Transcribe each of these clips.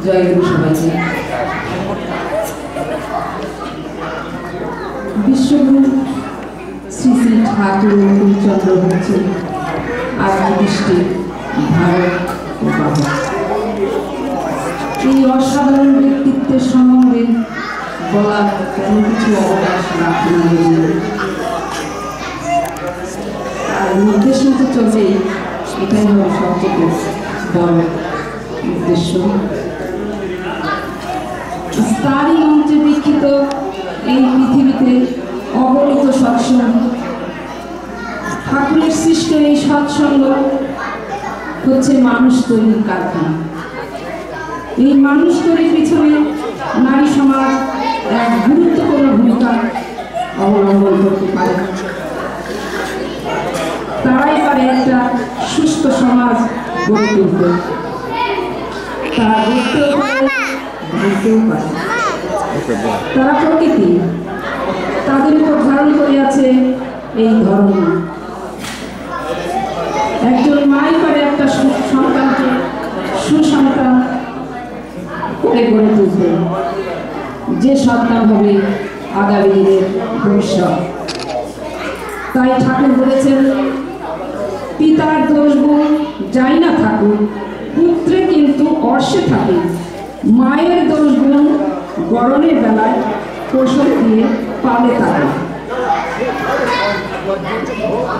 জয় গুরু সবাইকে। বিশ্বগুরু শ্রী শ্রী ঠাকুর অনুকূলচন্দ্র হচ্ছে আত্মদৃষ্টি ভারত ও বাবা। এই অসাধারণ ব্যক্তিত্বের সম্বন্ধে বলার কোনো কিছু অবকাশ রাখতে আর নির্দেশ মতো চলছেই, এটাই হল সবথেকে বড় উদ্দেশ্য। তারই মন্ত্রে দীক্ষিত এই পৃথিবীতে অগণিত সৎসঙ্গ, ঠাকুরের সৃষ্ট এই সৎসঙ্গ হচ্ছে মানুষ তৈরির কারখানা। এই মানুষ তৈরির পিছনে নারী সমাজ এক গুরুত্বপূর্ণ ভূমিকা অবলম্বন করতে পারে। তারাই পারে একটা সুস্থ সমাজ গড়ে তুলতে, তারা গড়তেও পারে, ভাঙতেও পারে। তারা প্রকৃতি, তাদের উপর ধারণ করে আছে এই ধর্ম। একজন মাই পারে একটা সন্তানকে সুসন্তান করে গড়ে তুলতে, যে সন্তান হবে আগামী দিনের ভবিষ্যৎ। তাই ঠাকুর বলেছেন, পিতার দোষ গুণ যাই না থাকুক, পুত্রে কিন্তু অর্শে থাকে। মায়ের দোষ গুণ গরমের বেলায় কৌশল দিয়ে পালে থাকে।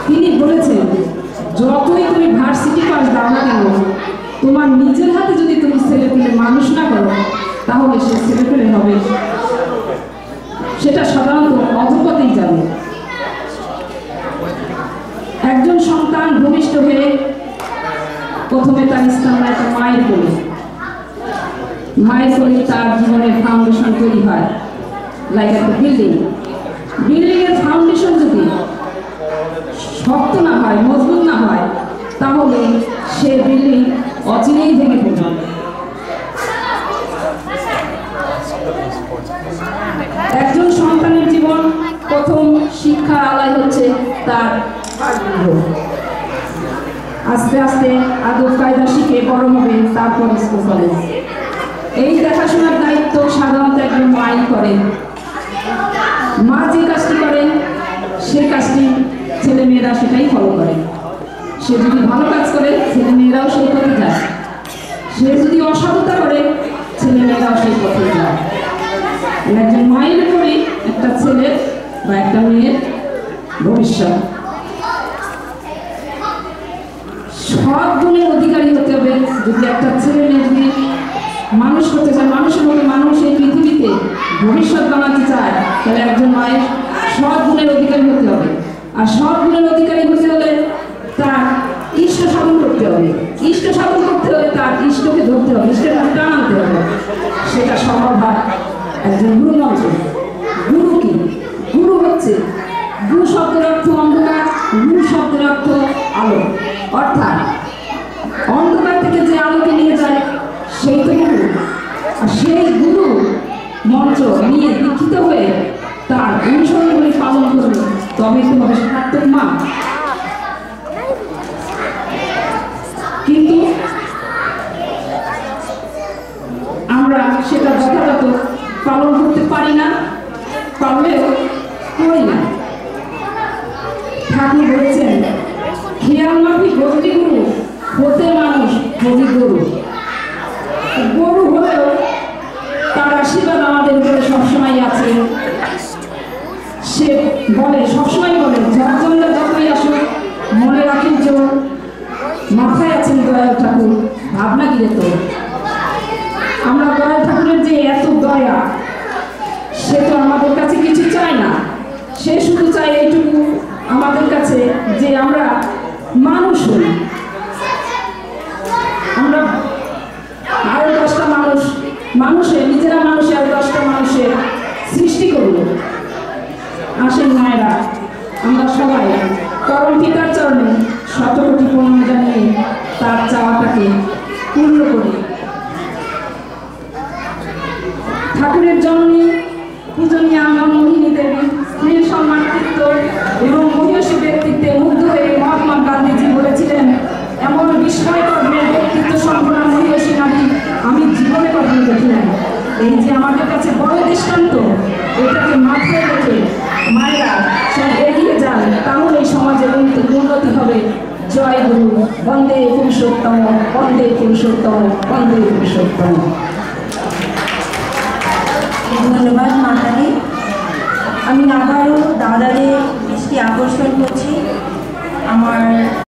তিনি বলেছেন, যতই তুমি ভার্সিটি পাস দাও না কেন, তোমার নিজের হাতে যদি তুমি ছেলেপেলে মানুষ না করো, তাহলে সে ছেলেপেলে হবে, সেটা সাধারণত অধপতেই যাবে। একজন সন্তান ভূমিষ্ঠ হয়ে প্রথমে তার স্থান নেয় তার মায়ের কোলে। মায়ের কোলে তার জীবনের ফাউন্ডেশন তৈরি হয়, লাইক একটা বিল্ডিং। বিল্ডিংয়ের ফাউন্ডেশন যদি শক্ত না হয়, মজবুত না হয়, তাহলে সে বিল্ডিং অচিরেই ভেঙে পড়বে। একজন সন্তানের জীবন প্রথম শিক্ষার আলাই হচ্ছে তার আস্তে আস্তে আদব কায়দা শিখে বড় হবে, তারপর স্কুল কলেজ। এই দেখাশোনার দায়িত্ব সাধারণত একজন মাই করেন। মা যে কাজটি করেন সে কাজটি ছেলে মেয়েরা সেটাই ফলো করে। সে যদি ভালো কাজ করে ছেলে মেয়েরাও সেই পথে যায়, সে যদি অসাধুতা করে ছেলে মেয়েরাও সেই পথে যায়। একজন মায়ের উপরে একটা ছেলে বা একটা মেয়ের ভবিষ্যৎ। সব গুণের অধিকারী হতে হবে। যদি একটা ছেলে মেয়ে যদি মানুষ করতে চায়, মানুষের মতো মানুষ এই পৃথিবীতে ভবিষ্যৎ বানাতে চায়, তাহলে একজন মায়ের সব গুণের অধিকারী হতে হবে। আর সব গুণের অধিকারী হতে হলে তার ইষ্ট সাধন করতে হবে। ইষ্ট সাধন করতে হলে তার ইষ্টকে ধরতে হবে, ইষ্টের টান আনতে হবে। সেটা সম্ভব হয় একজন গুরু মন্ত্র। গুরু কি? গুরু হচ্ছে, গুরু শব্দের অর্থ অন্ধকার, গুরু শব্দের অর্থ আলো। অর্থাৎ অন্ধকার থেকে যে আলোকে নিয়ে যায় সেই তো গুরু। আর সেই গুরু মন্ত্র নিয়ে দীক্ষিত হয়ে তার অনুসরণ করে পালন করবে, তবে তো হবে সার্থক মা। কিন্তু আমরা সেটা যথাযথ পালন করতে পারি না, পারলেও করি না। ঠাকুর বলেছেন, খেয়াল মাফি গরুটি গুরু, হতে মানুষ হবি গরু। গরু হলেও তার আশীর্বাদ আমাদের উপরে সবসময় আছে। সে বলে, সবসময় বলে, ঝড়ঝঞ্ঝা যতই আসুক মনে রাখেন যে মাথায় আছেন দয়াল ঠাকুর, ভাবনা গিরে তো। আমরা দয়াল ঠাকুরের যে এত দয়া, সে তো আমাদের কাছে কিছু চায় না। সে শুধু চায় এইটুকু আমাদের কাছে যে আমরা মানুষ হই। আমরা আরো 10টা মানুষের নিজেরা মানুষের আরো 10টা মানুষের সৃষ্টি করব। আসেন মায়েরা, আমরা সবাই পরম পিতার চরণে শতকোটি প্রণাম জানিয়ে তার চাওয়াটাকে পূর্ণ করি। ঠাকুরের জননী পূজনীয় আমার মোহিনী দেবী স্নেহ সম্মানিত এবং মহিষী ব্যক্তিত্বে মুগ্ধ হয়ে মহাত্মা গান্ধীজি বলেছিলেন, এমন বিস্ময়কর ব্যক্তিত্ব সম্পন্ন মহিষী নারী আমি জীবনে কখনো সমাজের উন্নতি হবে। জয় গুরু, বন্দে পুরুষোত্তম, বন্দে পুরুষোত্তম, বন্দে পুরুষোত্তম। ধন্যবাদ মাতাদি। আমি আবারও দাদাদের দৃষ্টি আকর্ষণ করছি আমার